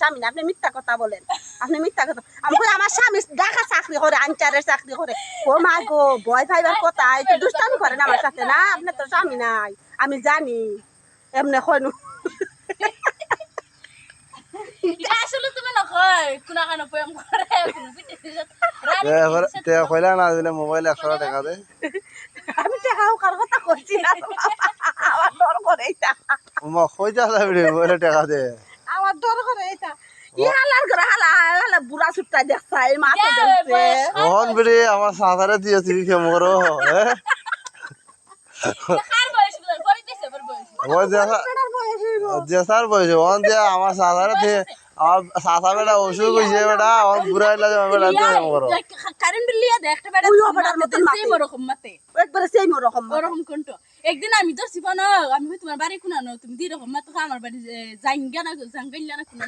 স্বামী না, আপনি মিথ্যা কথা বলেন, আপনি মিথ্যা কথা। আমি কই আমার স্বামী ঢাকা চাকরি করে, আনচারের চাকরি করে। ও মা গো, ভয় পাইবার কথা, এই তো দুষ্টামি করেন আমার সাথে না, আপনার তো স্বামী নাই, আমি জানি এমনি কইনু। আসলে তুমি নকয় কোনা কানো প্রেম করে কোনো তে কইলা না দিলে মোবাইল 100 টাকা দে। আমি টাকাও কার কথা কইছি না, আমার ডর করে এটা, মা কইতা যাবি রে মোবাইল টাকা দে। আমার ডর করে এটা। ই হালার করে হালা হালা বুড়া সুট্টা দেখছা, এই মাথা দেখছে। ওহন বিড়ি আমার সাসারে দিয়ে তুই কে মরো হ্যাঁ খার বয়স বল পরিতেছে বল বয়স ওই দেখা বেটার বয়স হইব। জেসার বয়স ওহন দিয়ে আমার সাসারে দিয়ে আমার সাসা বেটা অসুখ হইছে বেটা আমার বুড়া হইলা যে বেটা দিয়ে মরো। কারেন্ট বিল লিয়া দেখতে বেটা ওই বেটার মতন মাতে। সেম ওরকম মাতে একবারে সেই রকম ওরকম কোনটো একদিন আমি ধরছি ফোন আমি তোমার বাড়ি কোনা তুমি দি রকম মাতো আমার বাড়ি জাঙ্গা না জাঙ্গাইলা না কোনা